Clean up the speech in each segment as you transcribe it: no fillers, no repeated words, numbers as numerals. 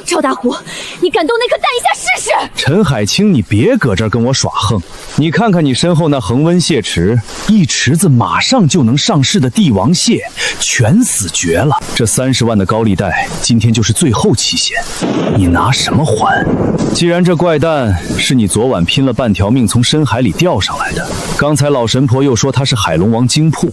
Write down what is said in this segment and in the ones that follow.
赵大虎，你敢动那颗蛋一下试试？陈海清，你别搁这儿跟我耍横！你看看你身后那恒温蟹池，一池子马上就能上市的帝王蟹，全死绝了。这30万的高利贷，今天就是最后期限，你拿什么还？既然这怪蛋是你昨晚拼了半条命从深海里钓上来的，刚才老神婆又说它是海龙王精魄，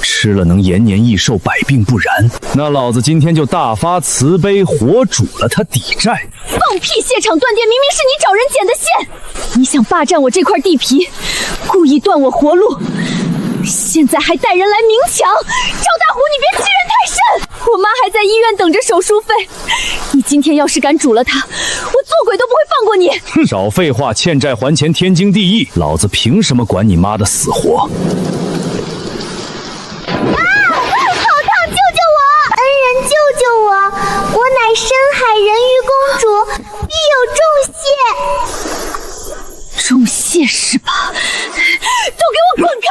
吃了能延年益寿、百病不燃，那老子今天就大发慈悲，活煮了他抵债。放屁！蟹场断电明明是你找人捡的线，你想霸占我这块地皮，故意断我活路，现在还带人来明抢。赵大虎，你别欺人太甚！我妈还在医院等着手术费，你今天要是敢煮了她，我做鬼都不会放过你！哼，少废话，欠债还钱天经地义，老子凭什么管你妈的死活？我乃深海人鱼公主，必有重谢。重谢是吧？都给我滚开！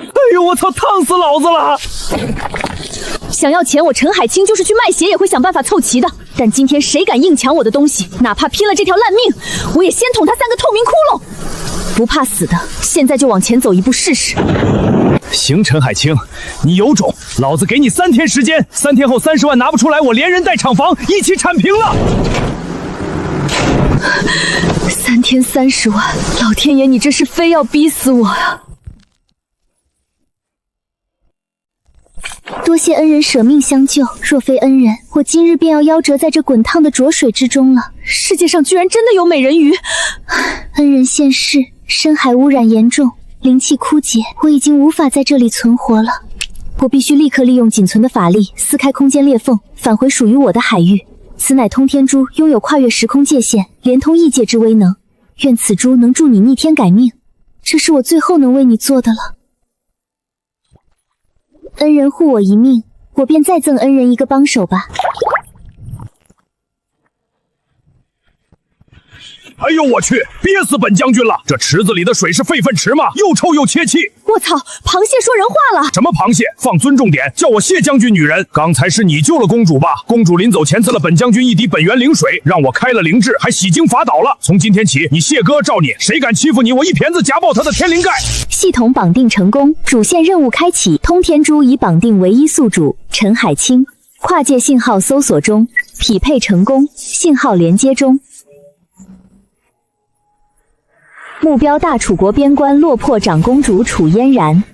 哎呦，我操，烫死老子了！想要钱，我陈海清就是去卖血也会想办法凑齐的。但今天谁敢硬抢我的东西，哪怕拼了这条烂命，我也先捅他3个透明窟窿。不怕死的，现在就往前走一步试试。行，陈海清，你有种，老子给你3天时间，3天后30万拿不出来，我连人带厂房一起铲平了。3天30万，老天爷，你这是非要逼死我呀！多谢恩人舍命相救，若非恩人，我今日便要夭折在这滚烫的浊水之中了。世界上居然真的有美人鱼！恩人现世，深海污染严重，灵气枯竭，我已经无法在这里存活了。我必须立刻利用仅存的法力撕开空间裂缝，返回属于我的海域。此乃通天珠，拥有跨越时空界限、连通异界之威能。愿此珠能助你逆天改命，这是我最后能为你做的了。恩人护我一命，我便再赠恩人一个帮手吧。哎呦我去，憋死本将军了！这池子里的水是废粪池吗？又臭又切气！我操，螃蟹说人话了！什么螃蟹？放尊重点，叫我谢将军女人。刚才是你救了公主吧？公主临走前赐了本将军一滴本源灵水，让我开了灵智，还洗精伐岛了。从今天起，你谢哥罩你，谁敢欺负你，我一骈子夹爆他的天灵盖！系统绑定成功，主线任务开启，通天珠已绑定唯一宿主陈海清，跨界信号搜索中，匹配成功，信号连接中。目标大楚国边关落魄长公主楚嫣然。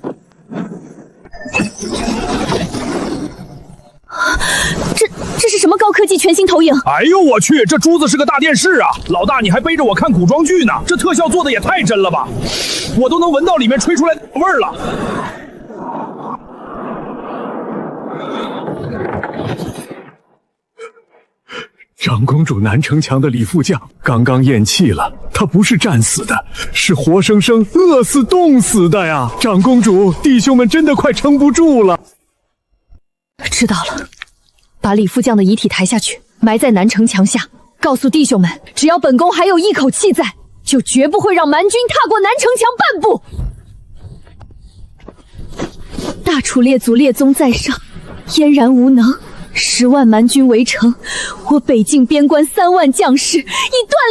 这是什么高科技全息投影？哎呦我去，这珠子是个大电视啊！老大，你还背着我看古装剧呢，这特效做的也太真了吧！我都能闻到里面吹出来的味儿了。长公主南城墙的李副将刚刚咽气了，她不是战死的，是活生生饿死冻死的呀！长公主，弟兄们真的快撑不住了。知道了，把李副将的遗体抬下去，埋在南城墙下，告诉弟兄们，只要本宫还有一口气在，就绝不会让蛮军踏过南城墙半步。大楚列祖列宗在上，嫣然无能，10万蛮军围城，我北境边关3万将士已断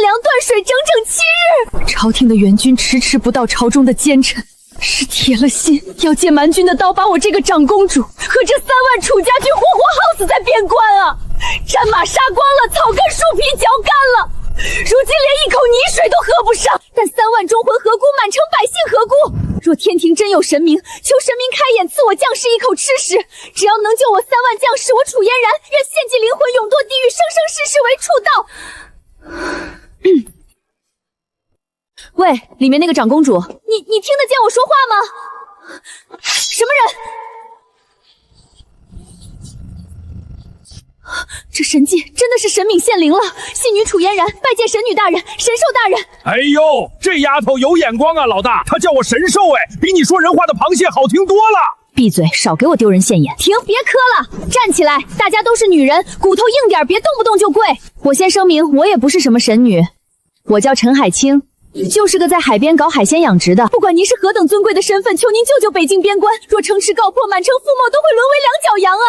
粮断水整整7日。朝廷的援军迟迟不到，朝中的奸臣是铁了心要借蛮军的刀，把我这个长公主和这3万楚家军活活耗死在边关啊！战马杀光了，草根树皮嚼干了，如今连一口泥水都喝不上。但3万忠魂何辜，满城百姓何辜？若天庭真有神明，求神明开眼，赐我将士一口吃食。只要能救我3万将士，我楚嫣然愿献祭灵魂，永堕地狱，生生世世为畜道。喂，里面那个长公主，你听得见我说话吗？什么人？这神迹真的是神明显灵了！信女楚嫣然拜见神女大人、神兽大人。哎呦，这丫头有眼光啊，老大，她叫我神兽，哎，比你说人话的螃蟹好听多了。闭嘴，少给我丢人现眼！停，别磕了，站起来！大家都是女人，骨头硬点，别动不动就跪。我先声明，我也不是什么神女，我叫陈海清，就是个在海边搞海鲜养殖的。不管您是何等尊贵的身份，求您救救北境边关。若城池告破，满城覆没，都会沦为两脚羊啊！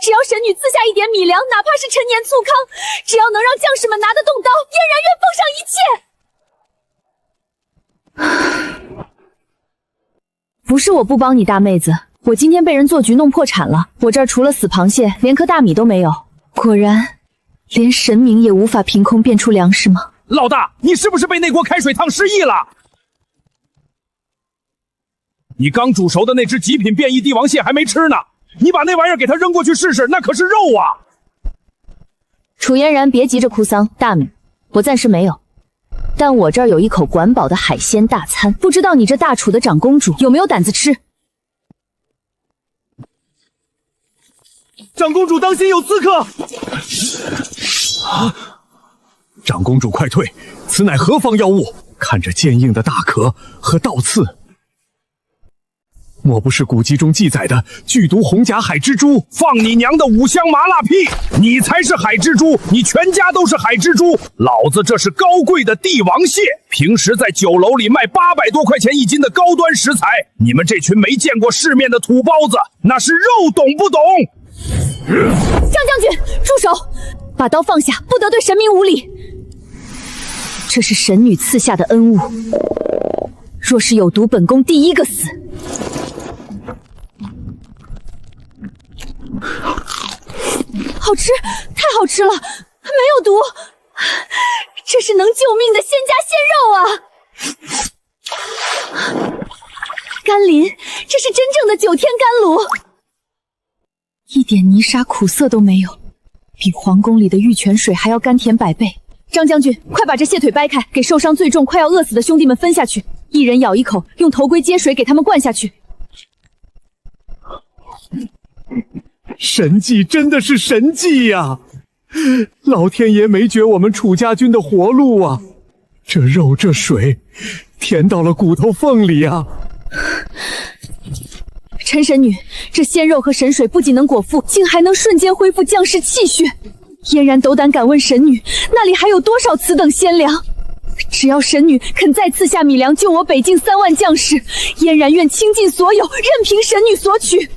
只要神女赐下一点米粮，哪怕是陈年醋糠，只要能让将士们拿得动刀，嫣然愿奉上一切。不是我不帮你，大妹子，我今天被人做局弄破产了，我这儿除了死螃蟹，连颗大米都没有。果然，连神明也无法凭空变出粮食吗？老大，你是不是被那锅开水烫失忆了？你刚煮熟的那只极品变异帝王蟹还没吃呢，你把那玩意儿给它扔过去试试，那可是肉啊！楚嫣然，别急着哭丧，大米我暂时没有，但我这儿有一口管饱的海鲜大餐，不知道你这大楚的长公主有没有胆子吃？长公主当心有刺客！长公主快退！此乃何方妖物？看着坚硬的大壳和倒刺，莫不是古籍中记载的剧毒红甲海蜘蛛？放你娘的五香麻辣屁！你才是海蜘蛛，你全家都是海蜘蛛！老子这是高贵的帝王蟹，平时在酒楼里卖800多块钱一斤的高端食材，你们这群没见过世面的土包子，那是肉懂不懂？张将军，住手！把刀放下，不得对神明无礼。这是神女赐下的恩物，若是有毒，本宫第一个死。好吃，太好吃了，没有毒，这是能救命的仙家鲜肉啊！甘霖，这是真正的9天甘露，一点泥沙苦涩都没有，比皇宫里的玉泉水还要甘甜100倍。张将军，快把这蟹腿掰开，给受伤最重、快要饿死的兄弟们分下去，一人咬一口，用头盔接水给他们灌下去。神迹真的是神迹呀！老天爷没绝我们楚家军的活路啊！这肉这水，甜到了骨头缝里啊！陈神女，这鲜肉和神水不仅能果腹，竟还能瞬间恢复将士气血。嫣然斗胆敢问神女，那里还有多少此等鲜粮？只要神女肯再赐下米粮救我北境3万将士，嫣然愿倾尽所有，任凭神女索取。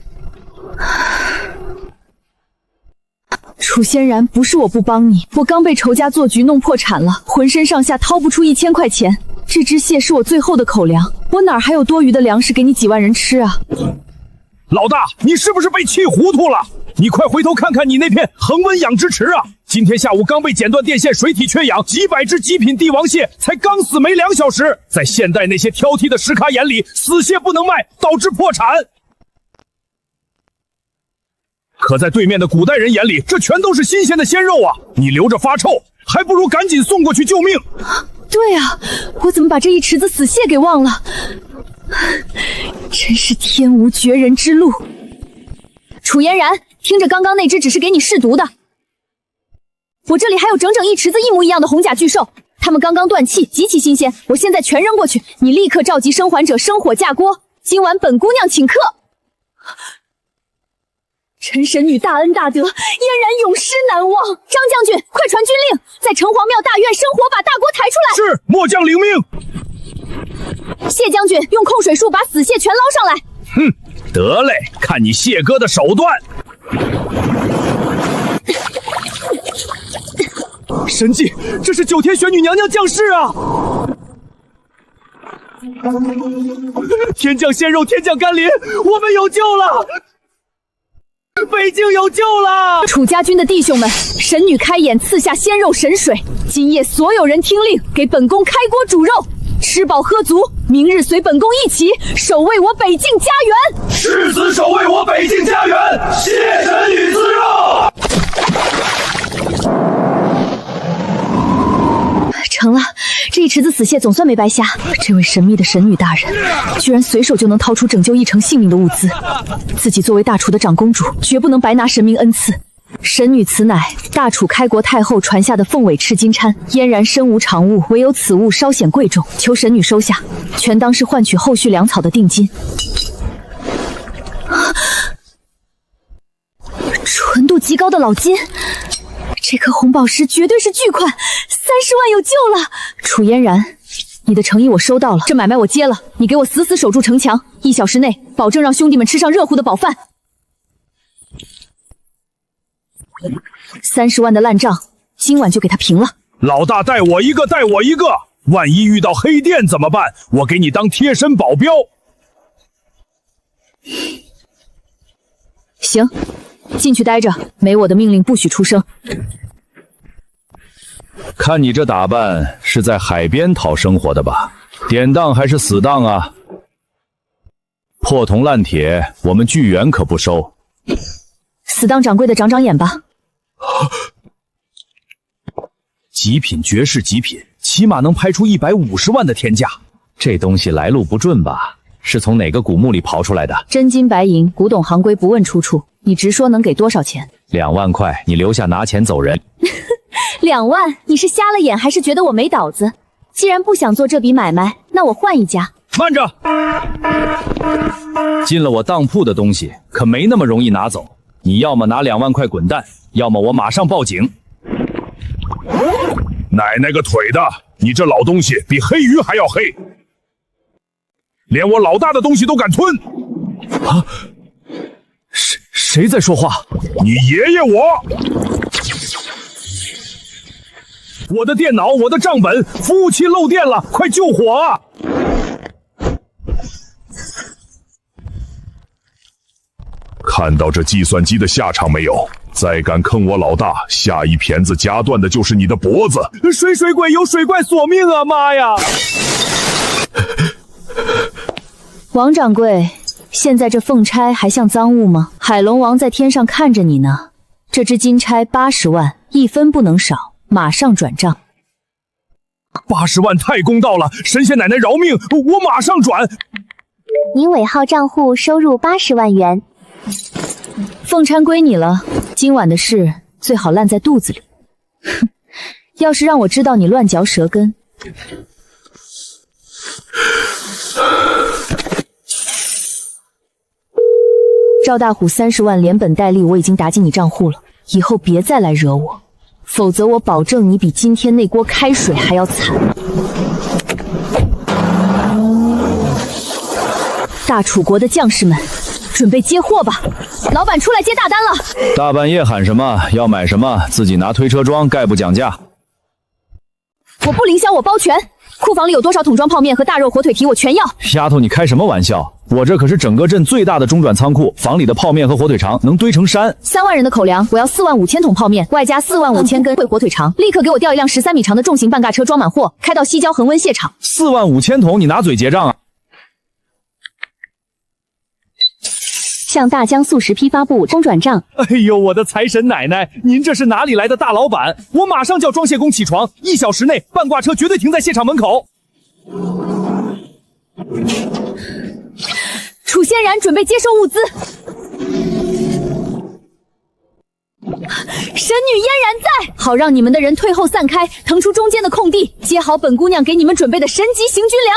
楚仙然，不是我不帮你，我刚被仇家做局弄破产了，浑身上下掏不出1000块钱。这只蟹是我最后的口粮，我哪还有多余的粮食给你几万人吃啊？老大，你是不是被气糊涂了？你快回头看看你那片恒温养殖池啊！今天下午刚被剪断电线，水体缺氧，几百只极品帝王蟹才刚死没2小时，在现代那些挑剔的食咖眼里，死蟹不能卖，导致破产。可在对面的古代人眼里，这全都是新鲜的鲜肉啊！你留着发臭，还不如赶紧送过去救命。对啊，我怎么把这一池子死蟹给忘了？真是天无绝人之路。楚嫣然，听着，刚刚那只只是给你试毒的，我这里还有整整一池子一模一样的红甲巨兽，它们刚刚断气，极其新鲜，我现在全扔过去，你立刻召集生还者生火架锅，今晚本姑娘请客。陈神女大恩大德，嫣然永世难忘。张将军，快传军令，在城隍庙大院生火，把大锅抬出来。是，末将领命。谢将军，用控水术把死蟹全捞上来。哼，得嘞，看你谢哥的手段。神迹，这是9天玄女娘娘降世啊！天降鲜肉，天降甘霖，我们有救了！北境有救了！楚家军的弟兄们，神女开眼赐下鲜肉神水，今夜所有人听令，给本宫开锅煮肉，吃饱喝足，明日随本宫一起守卫我北境家园。誓死守卫我北境家园，谢神女赐肉。成了，这一池子死蟹总算没白瞎。这位神秘的神女大人，居然随手就能掏出拯救一城性命的物资。自己作为大楚的长公主，绝不能白拿神明恩赐。神女此乃大楚开国太后传下的凤尾赤金钗，嫣然身无长物，唯有此物稍显贵重，求神女收下，全当是换取后续粮草的定金。纯度极高的老金。这颗红宝石绝对是巨款，30万有救了！楚嫣然，你的诚意我收到了，这买卖我接了。你给我死死守住城墙，1小时内保证让兄弟们吃上热乎的饱饭。30万的烂账，今晚就给他平了。老大带我一个，带我一个。万一遇到黑店怎么办？我给你当贴身保镖。行，进去待着，没我的命令不许出声。看你这打扮，是在海边讨生活的吧？典当还是死当啊？破铜烂铁，我们巨源可不收。死当掌柜的长长眼吧。极品绝世极品，起码能拍出150万的天价。这东西来路不顺吧？是从哪个古墓里刨出来的？真金白银，古董行规不问出处。你直说能给多少钱？2万块，你留下拿钱走人。2万？你是瞎了眼还是觉得我没脑子？既然不想做这笔买卖，那我换一家。慢着！进了我当铺的东西可没那么容易拿走，你要么拿2万块滚蛋，要么我马上报警。奶奶个腿的！你这老东西比黑鱼还要黑，连我老大的东西都敢吞！啊！谁在说话？你爷爷我的电脑，我的账本，服务器漏电了，快救火啊！看到这计算机的下场没有？再敢坑我老大，下一辕子夹断的就是你的脖子！水鬼有水怪索命啊！妈呀！王掌柜，现在这凤钗还像赃物吗？海龙王在天上看着你呢。这只金钗80万，1分不能少，马上转账。80万太公道了，神仙奶奶饶命，我马上转。您尾号账户收入80万元。凤钗归你了，今晚的事最好烂在肚子里。哼，要是让我知道你乱嚼舌根，赵大虎30万连本带利我已经打进你账户了，以后别再来惹我，否则我保证你比今天那锅开水还要惨。大楚国的将士们，准备接货吧！老板出来接大单了。大半夜喊什么？要买什么自己拿推车装，概不讲价。我不凌销，我包全。库房里有多少桶装泡面和大肉火腿蹄，我全要。丫头，你开什么玩笑？我这可是整个镇最大的中转仓库，房里的泡面和火腿肠能堆成山。3万人的口粮，我要4万5千桶泡面，外加4万5千根火腿肠。立刻给我调一辆13米长的重型半尬车，装满货，开到西郊恒温蟹场。4万5千桶，你拿嘴结账啊？向大江速食批发部中转账。哎呦，我的财神奶奶，您这是哪里来的大老板？我马上叫装卸工起床，1小时内半挂车绝对停在蟹场门口。楚仙然准备接收物资。神女嫣然在，好让你们的人退后散开，腾出中间的空地，接好本姑娘给你们准备的神级行军粮。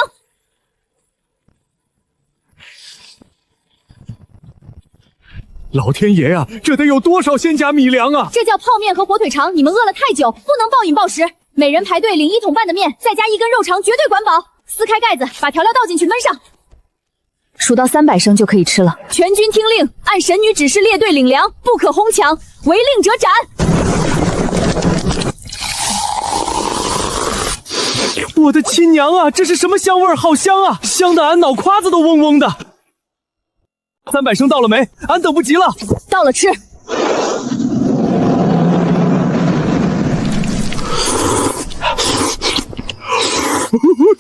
老天爷啊，这得有多少仙家米粮啊！这叫泡面和火腿肠，你们饿了太久，不能暴饮暴食。每人排队领1桶半的面，再加1根肉肠，绝对管饱。撕开盖子，把调料倒进去焖上，数到300声就可以吃了。全军听令，按神女指示列队领粮，不可哄抢，违令者斩。我的亲娘啊，这是什么香味？好香啊，香的俺脑瓜子都嗡嗡的。300声到了没？俺等不及了。到了，吃。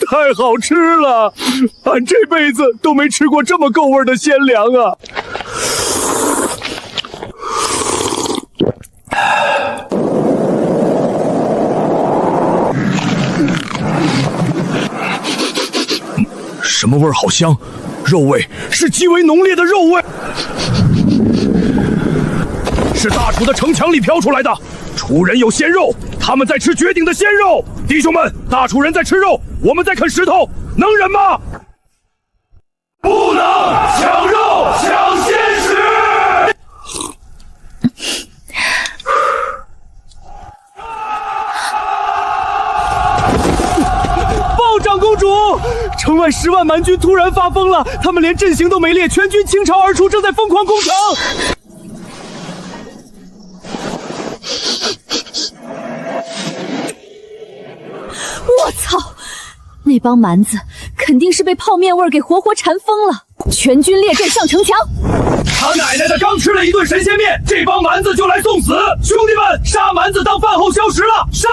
太好吃了，俺这辈子都没吃过这么够味的鲜粮啊！什么味儿？好香，肉味是极为浓烈的肉味，是大楚的城墙里飘出来的。楚人有鲜肉，他们在吃绝顶的鲜肉。弟兄们，大楚人在吃肉，我们在啃石头，能忍吗？不能抢肉抢鲜食！报长公主，城外10万蛮军突然发疯了，他们连阵型都没列，全军倾巢而出，正在疯狂攻城。我操！那帮蛮子肯定是被泡面味给活活馋疯了。全军列阵上城墙！他奶奶的，刚吃了一顿神仙面，这帮蛮子就来送死！兄弟们，杀蛮子当饭后消食了！杀！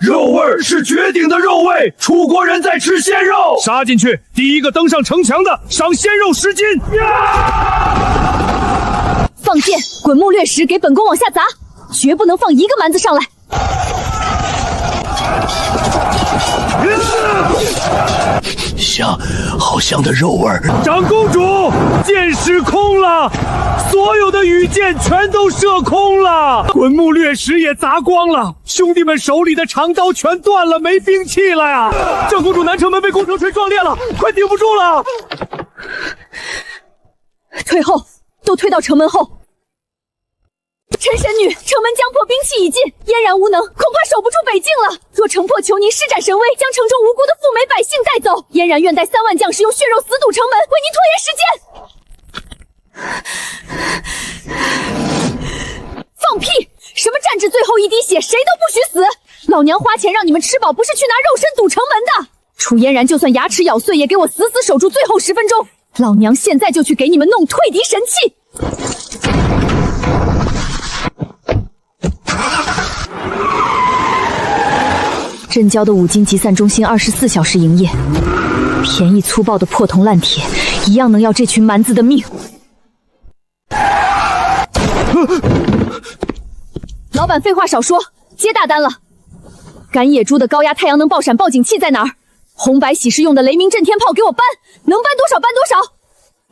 肉味是绝顶的肉味，楚国人在吃鲜肉！杀进去，第一个登上城墙的赏鲜肉10斤！放箭，滚木掠石，给本宫往下砸，绝不能放一个蛮子上来。好香的肉味儿！长公主，箭矢空了，所有的羽箭全都射空了，滚木掠石也砸光了，兄弟们手里的长刀全断了，没兵器了呀！长公主，南城门被攻城锤撞裂了，快顶不住了！退后，都退到城门后。陈神女，城门将破，兵器已尽，嫣然无能，恐怕守不住北境了。若城破，求您施展神威，将城中无辜的富美百姓带走。嫣然愿带3万将士用血肉死堵城门，为您拖延时间。放屁！什么战至最后一滴血，谁都不许死！老娘花钱让你们吃饱，不是去拿肉身堵城门的。楚嫣然就算牙齿咬碎，也给我死死守住最后10分钟。老娘现在就去给你们弄退敌神器。镇郊的5金集散中心24小时营业，便宜粗暴的破铜烂铁，一样能要这群蛮子的命。老板，废话少说，接大单了。赶野猪的高压太阳能爆闪报警器在哪儿？红白喜事用的雷鸣震天炮给我搬，能搬多少搬多少。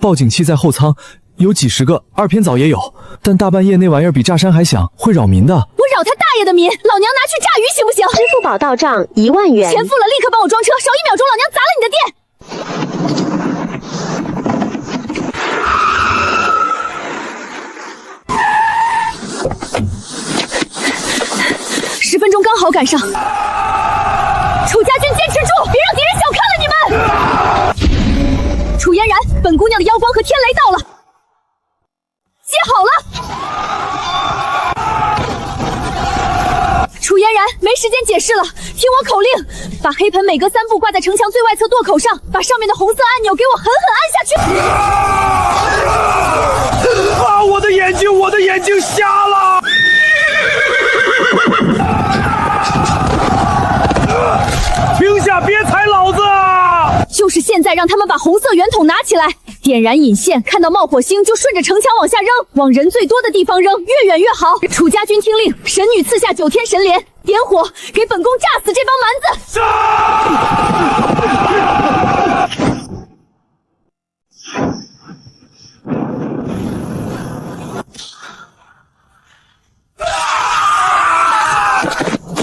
报警器在后舱，有几10个，2偏早也有，但大半夜那玩意儿比炸山还响，会扰民的。我扰他大爷的民！老娘拿去炸鱼行不行？支付宝到账1万元，钱付了，立刻帮我装车，少1秒钟，老娘砸了你的店！10分钟刚好赶上。楚家军坚持住，别让敌人小看了你们！楚嫣然，本姑娘的妖光和天雷到了，接好了。楚嫣然，没时间解释了，听我口令，把黑盆每隔3步挂在城墙最外侧垛口上，把上面的红色按钮给我狠狠按下去。啊！我的眼睛瞎了！停下，别踩老子啊！就是现在，让他们把红色圆筒拿起来，点燃引线，看到冒火星就顺着城墙往下扔，往人最多的地方扔，越远越好。楚家军听令，神女赐下9天神莲，点火，给本宫炸死这帮蛮子！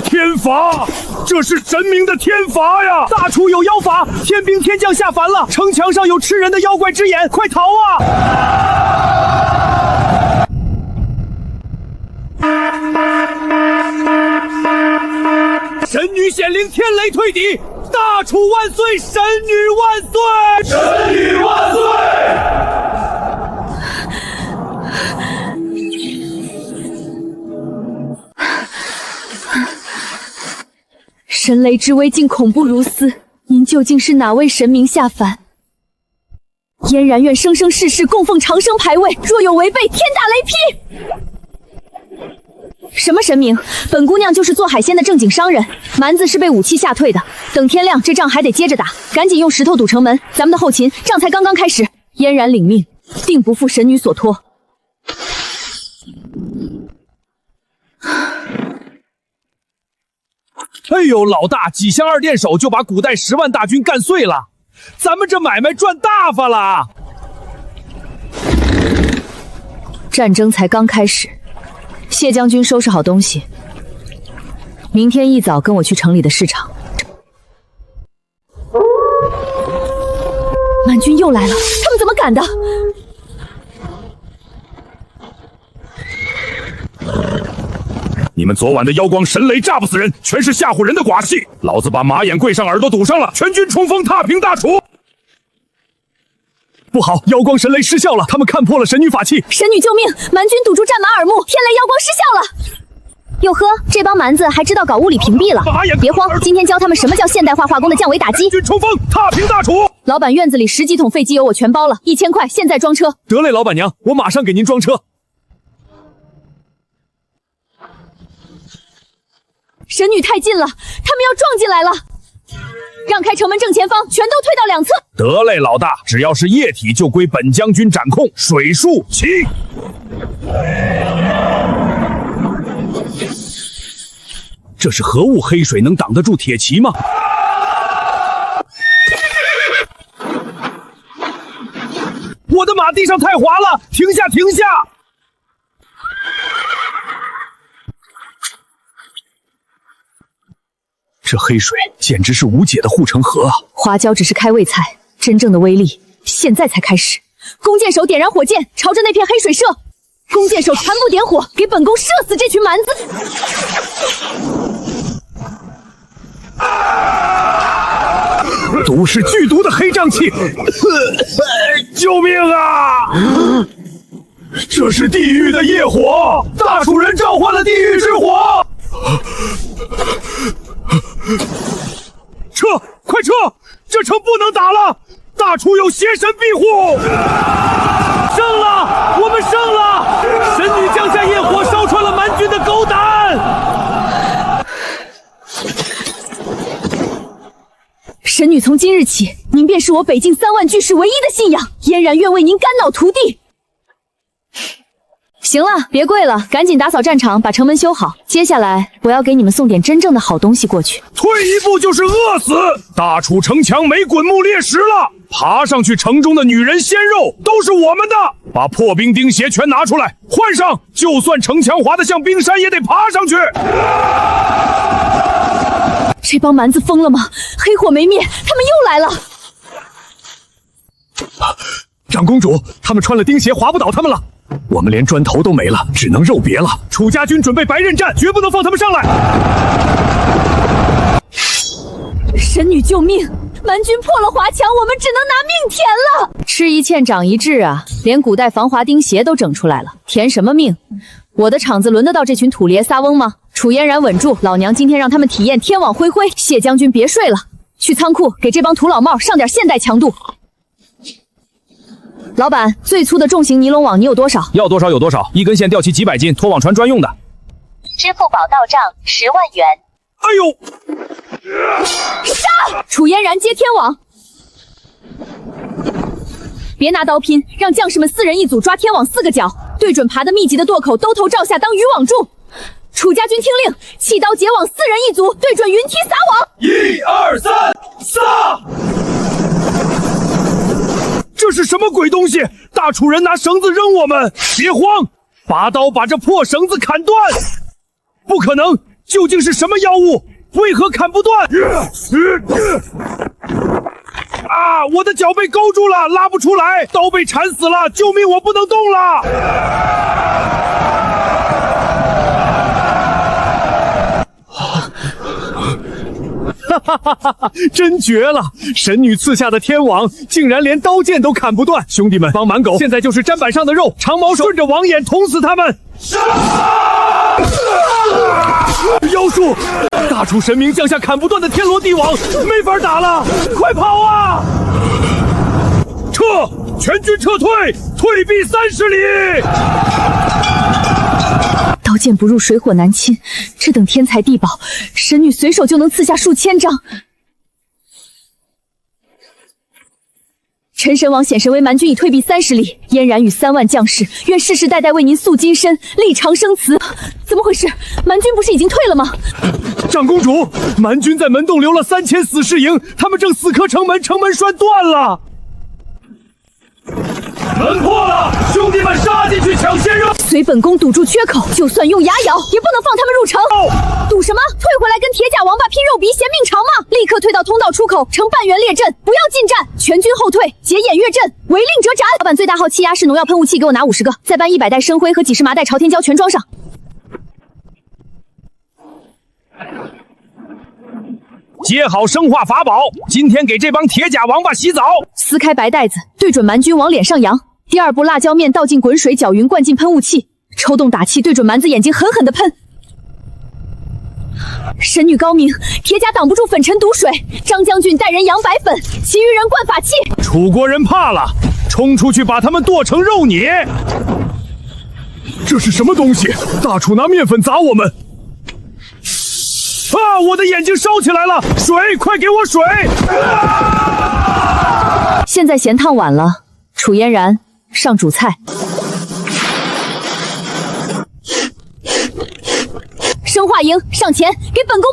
天罚！这是神明的天罚呀！大楚有妖法，天兵天将下凡了，城墙上有吃人的妖怪之眼，快逃啊！神女显灵，天雷退敌，大楚万岁，神女万岁，神女万岁！神雷之威竟恐怖如斯，您究竟是哪位神明下凡？嫣然愿生生世世供奉长生牌位，若有违背，天打雷劈！什么神明？本姑娘就是做海鲜的正经商人，蛮子是被武器吓退的。等天亮，这仗还得接着打，赶紧用石头堵城门，咱们的后勤仗才刚刚开始。嫣然领命，定不负神女所托。哎呦，老大，几箱2电手就把古代10万大军干碎了，咱们这买卖赚大发了！战争才刚开始，谢将军收拾好东西，明天一早跟我去城里的市场。满军又来了，他们怎么敢的？你们昨晚的妖光神雷炸不死人，全是吓唬人的寡戏。老子把马眼跪上，耳朵堵上了，全军冲锋，踏平大楚。不好，妖光神雷失效了，他们看破了神女法器。神女救命！蛮军堵住战马耳目，天雷妖光失效了。哟呵，这帮蛮子还知道搞物理屏蔽了。别慌，今天教他们什么叫现代化化工的降维打击。全军冲锋，踏平大楚。老板院子里10几桶废机油我全包了，1000块，现在装车。得嘞，老板娘，我马上给您装车。神女太近了，他们要撞进来了。让开城门正前方，全都退到两侧。得嘞，老大，只要是液体就归本将军掌控。水术起！这是何物？黑水能挡得住铁骑吗？我的马地上太滑了，停下，停下！这黑水简直是无解的护城河啊！花椒只是开胃菜，真正的威力现在才开始。弓箭手点燃火箭，朝着那片黑水射。弓箭手全部点火，给本宫射死这群蛮子！毒是剧毒的黑瘴气，救命啊！这是地狱的业火，大楚人召唤了地狱之火！撤！快撤！这城不能打了！大楚有邪神庇护！胜了！我们胜了！神女降下业火，烧穿了蛮军的狗胆！神女，从今日起，您便是我北境3万巨士唯一的信仰，嫣然愿为您肝脑涂地。行了，别跪了，赶紧打扫战场，把城门修好。接下来，我要给你们送点真正的好东西过去。退一步就是饿死！大楚城墙没滚木裂石了，爬上去城中的女人鲜肉都是我们的。把破冰钉鞋全拿出来，换上，就算城墙滑得像冰山，也得爬上去。这帮蛮子疯了吗？黑火没灭，他们又来了。长公主，他们穿了钉鞋，滑不倒他们了。我们连砖头都没了，只能肉别了。楚家军准备白刃战，绝不能放他们上来。神女救命！蛮军破了华墙，我们只能拿命填了。吃一堑长一智啊，连古代防滑钉鞋都整出来了，填什么命？我的场子轮得到这群土鳖撒翁吗？楚嫣然稳住，老娘今天让他们体验天网恢恢。谢将军别睡了，去仓库给这帮土老帽上点现代强度。老板，最粗的重型尼龙网你有多少？要多少有多少，一根线吊起几百斤，拖网船专用的。支付宝到账10万元。哎呦！杀！楚嫣然接天网。别拿刀拼，让将士们4人一组抓天网4个角，对准爬得密集的垛口，兜头照下当渔网住。楚家军听令，弃刀结网，4人一组，对准云梯撒网。1、2、3，撒！这是什么鬼东西？大楚人拿绳子扔我们！别慌，拔刀把这破绳子砍断！不可能，究竟是什么妖物？为何砍不断？啊！我的脚被勾住了，拉不出来，刀被缠死了！救命！我不能动了！哈哈哈哈！真绝了！神女赐下的天网，竟然连刀剑都砍不断。兄弟们，帮蛮狗现在就是砧板上的肉，长矛手顺着网眼捅死他们！妖术！大楚神明降下砍不断的天罗地网，没法打了！快跑啊！撤！全军撤退！退避30里！刀剑不入，水火难侵。这等天才地宝，神女随手就能刺下数千张。陈神王显神为蛮军已退避30里，嫣然与3万将士，愿世世代代为您塑金身，立长生祠。怎么回事？蛮军不是已经退了吗？长公主，蛮军在门洞留了3000死士营，他们正死磕城门，城门栓断了。门破了，兄弟们杀进去抢鲜肉！随本宫堵住缺口，就算用牙咬，也不能放他们入城。堵什么？退回来跟铁甲王八拼肉鼻，嫌命长吗？立刻退到通道出口，呈半圆列阵，不要进战，全军后退，解偃月阵，违令者斩。老板最大号气压式农药喷雾器给我拿50个，再搬100袋生灰和几10麻袋朝天椒全装上。接好生化法宝，今天给这帮铁甲王八洗澡。撕开白袋子，对准蛮军往脸上扬。第二步，辣椒面倒进滚水，搅匀，灌进喷雾器，抽动打气，对准蛮子眼睛狠狠地喷。神女高明，铁甲挡不住粉尘毒水。张将军带人扬白粉，其余人灌法器。楚国人怕了，冲出去把他们剁成肉泥。这是什么东西？大楚拿面粉砸我们！啊！我的眼睛烧起来了！水，快给我水！现在咸汤晚了，楚嫣然上主菜。生化营上前，给本宫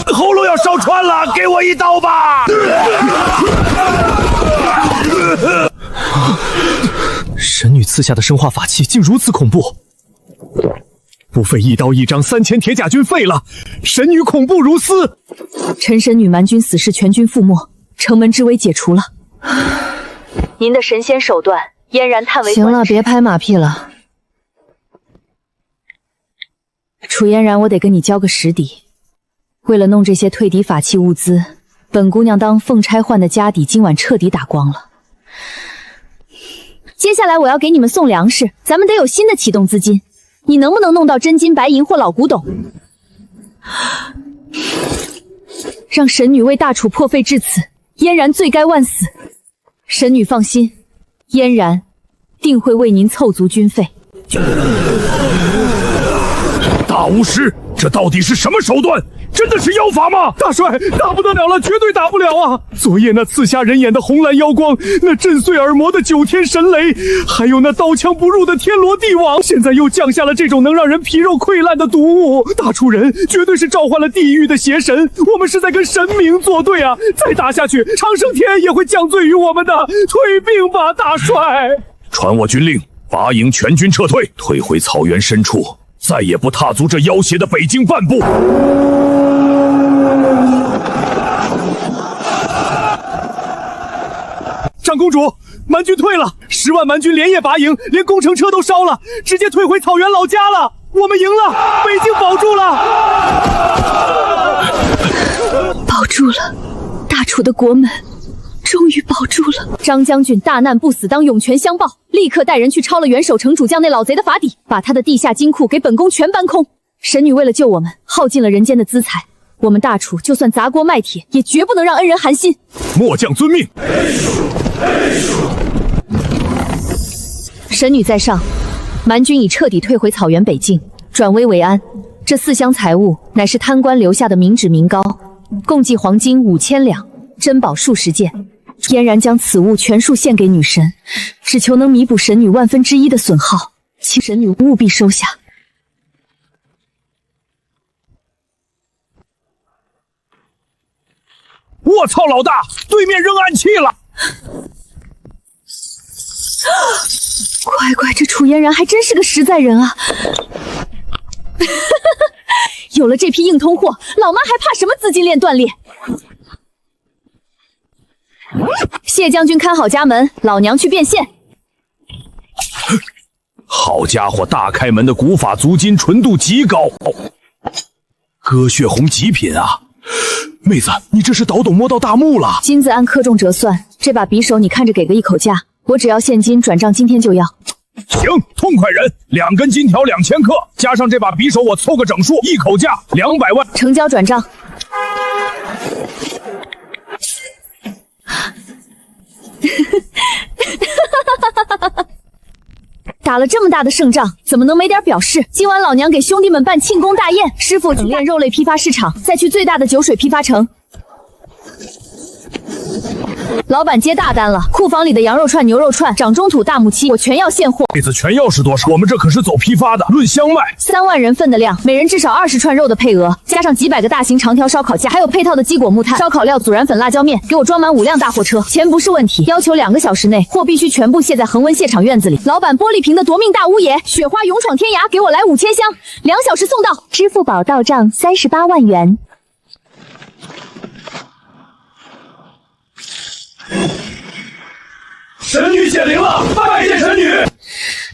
喷！喉咙要烧穿了，给我一刀吧！神女赐下的生化法器竟如此恐怖，不费一刀一掌，3000铁甲军废了。神女恐怖如斯，陈神女蛮军死士全军覆没，城门之危解除了。您的神仙手段，嫣然叹为观止。行了，别拍马屁了。楚嫣然，我得跟你交个实底。为了弄这些退敌法器物资，本姑娘当凤钗换的家底今晚彻底打光了。接下来我要给你们送粮食，咱们得有新的启动资金。你能不能弄到真金白银或老古董？让神女为大楚破费至此，嫣然罪该万死。神女放心，嫣然定会为您凑足军费。大巫师，这到底是什么手段？真的是妖法吗？大帅，打不得了了，绝对打不了啊！昨夜那刺瞎人眼的红蓝妖光，那震碎耳膜的9天神雷，还有那刀枪不入的天罗地网，现在又降下了这种能让人皮肉溃烂的毒物。大楚人绝对是召唤了地狱的邪神，我们是在跟神明作对啊！再打下去，长生天也会降罪于我们的。退兵吧，大帅！传我军令，拔营全军撤退，退回草原深处，再也不踏足这妖邪的北京半步。长公主，蛮军退了，10万蛮军连夜拔营，连工程车都烧了，直接退回草原老家了。我们赢了，北京保住了，保住了，大楚的国门终于保住了。张将军大难不死，当涌泉相报，立刻带人去抄了元首城主将那老贼的法底，把他的地下金库给本宫全搬空。神女为了救我们，耗尽了人间的资财，我们大楚就算砸锅卖铁，也绝不能让恩人寒心。末将遵命。神女在上，蛮军已彻底退回草原北境，转危为安。这4箱财物乃是贪官留下的民脂民膏，共计黄金5000两，珍宝数十件。嫣然将此物全数献给女神，只求能弥补神女1/1000的损耗，请神女务必收下。我操，老大，对面扔暗器了！乖乖，这楚嫣然还真是个实在人啊！有了这批硬通货，老妈还怕什么资金链断裂？谢将军看好家门，老娘去变现。好家伙，大开门的古法足金纯度极高，鸽血红极品啊！妹子，你这是倒斗摸到大木了。金子按克重折算，这把匕首你看着给个一口价，我只要现金转账，今天就要。行，痛快人，2根金条2000克，加上这把匕首，我凑个整数，一口价200万。成交转账。打了这么大的胜仗，怎么能没点表示？今晚老娘给兄弟们办庆功大宴，师傅整练肉类批发市场，再去最大的酒水批发城。老板接大单了，库房里的羊肉串、牛肉串、掌中土、大木七，我全要现货。妹子全要是多少？我们这可是走批发的，论箱卖。3万人份的量，每人至少20串肉的配额，加上几百个大型长条烧烤架，还有配套的鸡果木炭、烧烤料、孜然粉、辣椒面，给我装满5辆大货车。钱不是问题，要求2个小时内货必须全部卸在恒温蟹场院子里。老板玻璃瓶的夺命大乌野，雪花勇闯天涯，给我来5000箱，2小时送到。支付宝到账38万元。神女显灵了，拜见神女！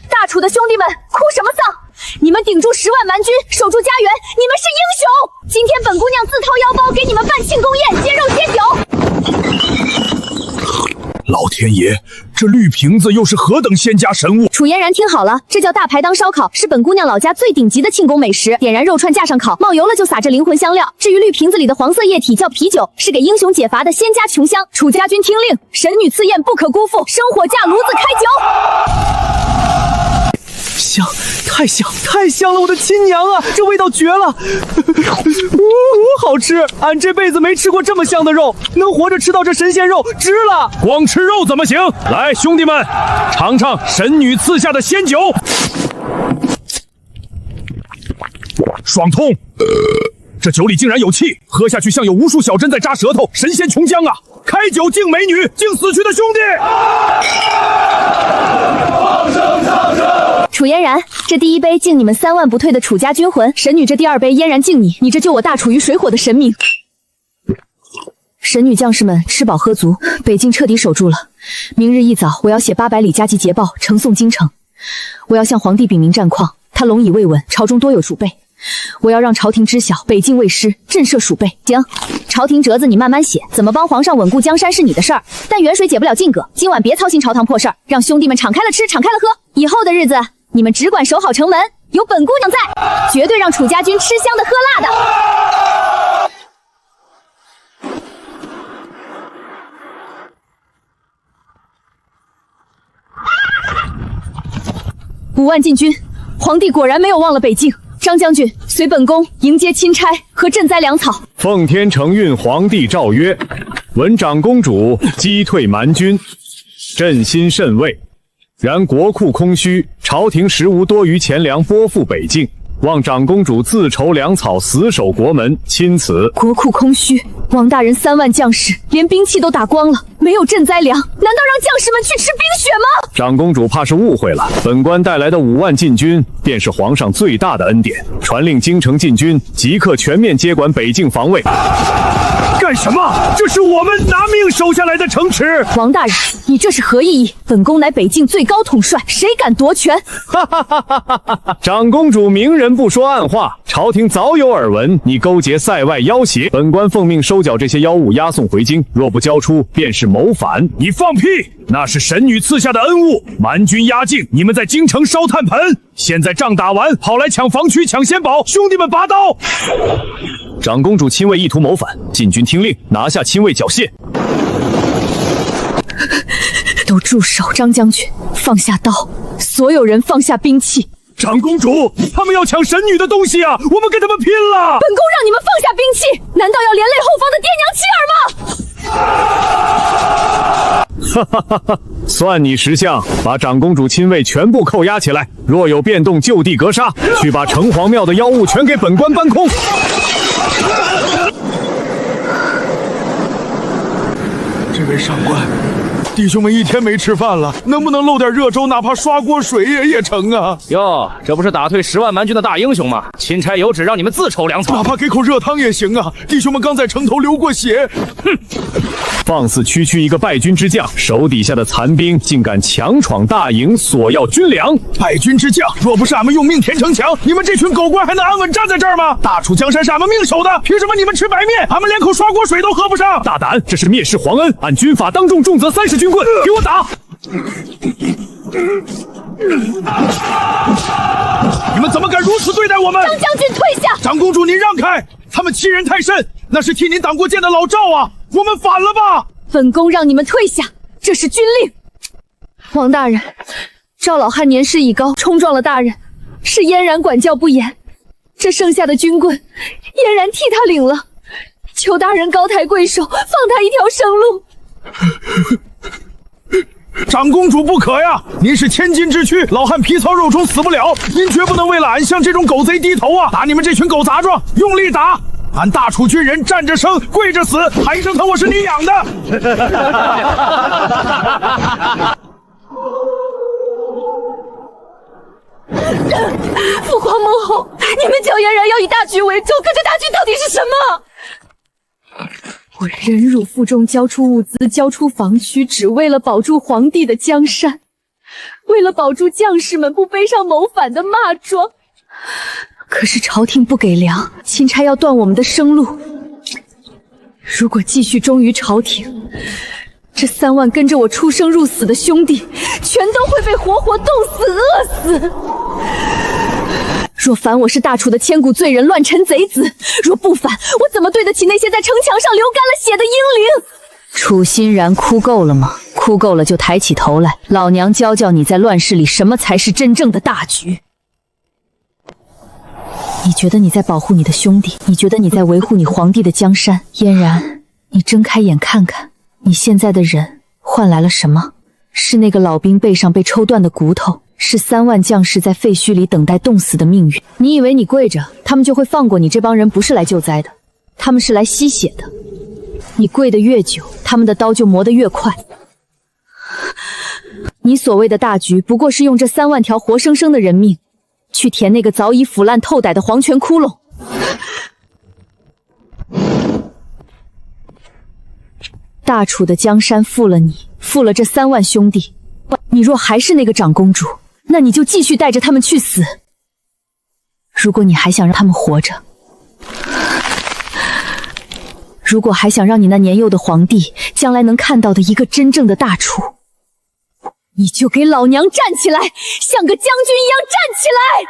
大楚的兄弟们，哭什么丧？你们顶住10万蛮军，守住家园，你们是英雄！今天本姑娘自掏腰包给你们办庆功宴，接肉接酒。老天爷，这绿瓶子又是何等仙家神物！楚嫣然听好了，这叫大排档烧烤，是本姑娘老家最顶级的庆功美食。点燃肉串架上烤，冒油了就撒这灵魂香料。至于绿瓶子里的黄色液体叫啤酒，是给英雄解乏的仙家琼香。楚家军听令，神女赐宴不可辜负，生火架炉子开酒。香，太香，太香了！我的亲娘啊，这味道绝了！好吃！俺这辈子没吃过这么香的肉，能活着吃到这神仙肉，值了！光吃肉怎么行？来，兄弟们，尝尝神女赐下的仙酒，爽痛！这酒里竟然有气，喝下去像有无数小针在扎舌头，神仙琼浆啊！开酒敬美女，敬死去的兄弟！楚嫣然，这第一杯敬你们3万不退的楚家军魂，神女这第2杯嫣然敬你，你这救我大楚于水火的神明。神女将士们吃饱喝足，北境彻底守住了。明日一早，我要写800里加急捷报，呈送京城。我要向皇帝禀明战况，他龙以慰问，朝中多有储备。我要让朝廷知晓，北境未失，震慑鼠辈。行，朝廷折子你慢慢写，怎么帮皇上稳固江山是你的事儿，但远水解不了近葛，今晚别操心朝堂破事儿，让兄弟们敞开了吃，敞开了喝。以后的日子，你们只管守好城门，有本姑娘在，绝对让楚家军吃香的喝辣的。5万禁军，皇帝果然没有忘了北境。张将军，随本宫迎接钦差和赈灾粮草。奉天承运皇帝诏曰：闻长公主击退蛮军，朕心甚慰。然国库空虚，朝廷实无多余钱粮拨付北境，望长公主自筹粮草，死守国门，钦此。国库空虚，王大人3万将士连兵器都打光了，没有赈灾粮，难道让将士们去吃冰雪吗？长公主怕是误会了，本官带来的5万禁军，便是皇上最大的恩典。传令京城禁军即刻全面接管北境防卫。干什么？这是我们拿命守下来的城池！王大人，你这是何意义？本宫乃北境最高统帅，谁敢夺权？哈哈哈哈哈哈！长公主明人不说暗话，朝廷早有耳闻，你勾结塞外妖邪，本官奉命收缴这些妖物，押送回京。若不交出，便是谋反。你放屁！那是神女赐下的恩物，蛮军压境，你们在京城烧炭盆。现在仗打完，跑来抢防区、抢仙宝，兄弟们拔刀！长公主亲卫意图谋反，禁军听令，拿下亲卫缴械。都住手！张将军，放下刀，所有人放下兵器。长公主，他们要抢神女的东西啊！我们跟他们拼了！本宫让你们放下兵器，难道要连累后方的爹娘妻儿吗？哈哈哈哈！算你识相，把长公主亲卫全部扣押起来，若有变动就地格杀，去把城隍庙的妖物全给本官搬空。这位上官，弟兄们1天没吃饭了，能不能漏点热粥，哪怕刷锅水也成啊？哟，这不是打退10万蛮军的大英雄吗？钦差有旨让你们自筹粮草，哪怕给口热汤也行啊！弟兄们刚在城头流过血。哼！放肆区区一个败军之将，手底下的残兵竟敢强闯大营，索要军粮。败军之将，若不是俺们用命填城墙，你们这群狗官还能安稳站在这儿吗？大楚江山是俺们命守的，凭什么你们吃白面，俺们连口刷锅水都喝不上？大胆！这是蔑视皇恩，按军法当众重责30军棍，给我打！你们怎么敢如此对待我们？张将军退下！长公主您让开，他们欺人太甚，那是替您挡过箭的老赵啊！我们反了吧！本宫让你们退下，这是军令。王大人，赵老汉年事已高，冲撞了大人，是嫣然管教不严，这剩下的军棍，嫣然替他领了，求大人高抬贵手，放他一条生路。长公主不可呀！您是千金之躯，老汉皮糙肉中死不了，您绝不能为了俺向这种狗贼低头啊！打你们这群狗杂种，用力打！俺大楚军人站着生，跪着死，喊一声疼，我是你养的。父皇母后，你们叫嫣然要以大局为重，可这大局到底是什么？我忍辱负重，交出物资，交出防区，只为了保住皇帝的江山，为了保住将士们不背上谋反的骂状。可是朝廷不给粮，钦差要断我们的生路。如果继续忠于朝廷，这3万跟着我出生入死的兄弟，全都会被活活冻死、饿死。若反我是大楚的千古罪人、乱臣贼子；若不反，我怎么对得起那些在城墙上流干了血的英灵？楚欣然，哭够了吗？哭够了就抬起头来，老娘教教你在乱世里什么才是真正的大局。你觉得你在保护你的兄弟，你觉得你在维护你皇帝的江山。嫣然，你睁开眼看看，你现在的人换来了什么？是那个老兵背上被抽断的骨头，是3万将士在废墟里等待冻死的命运。你以为你跪着，他们就会放过你？这帮人不是来救灾的，他们是来吸血的。你跪得越久，他们的刀就磨得越快。你所谓的大局，不过是用这3万条活生生的人命去填那个早已腐烂透歹的黄泉窟窿。大楚的江山负了你，负了这3万兄弟。你若还是那个长公主，那你就继续带着他们去死。如果你还想让他们活着，如果还想让你那年幼的皇帝将来能看到的一个真正的大楚，你就给老娘站起来，像个将军一样站起来！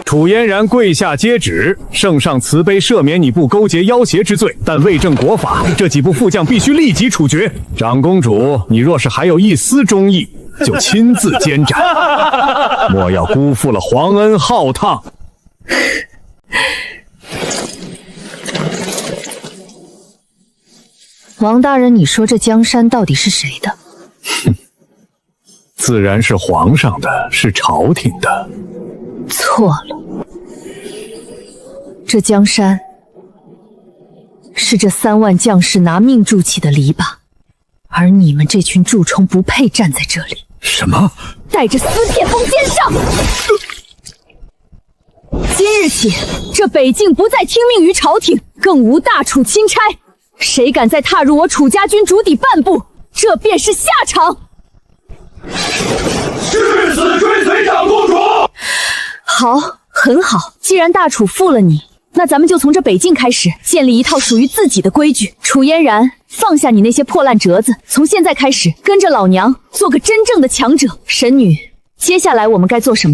楚嫣然跪下接旨，圣上慈悲赦免你不勾结要挟之罪，但为正国法，这几部副将必须立即处决。长公主，你若是还有一丝忠义，就亲自监斩，莫要辜负了皇恩浩荡。王大人，你说这江山到底是谁的？哼，自然是皇上的，是朝廷的。错了，这江山是这3万将士拿命筑起的篱笆，而你们这群蛀虫不配站在这里。什么？带着撕铁封肩上！今日起，这北境不再听命于朝廷，更无大楚钦差。谁敢再踏入我楚家军主邸半步，这便是下场。誓死追随长公主。好，很好。既然大楚负了你，那咱们就从这北境开始，建立一套属于自己的规矩。楚嫣然，放下你那些破烂折子，从现在开始跟着老娘，做个真正的强者。神女，接下来我们该做什么？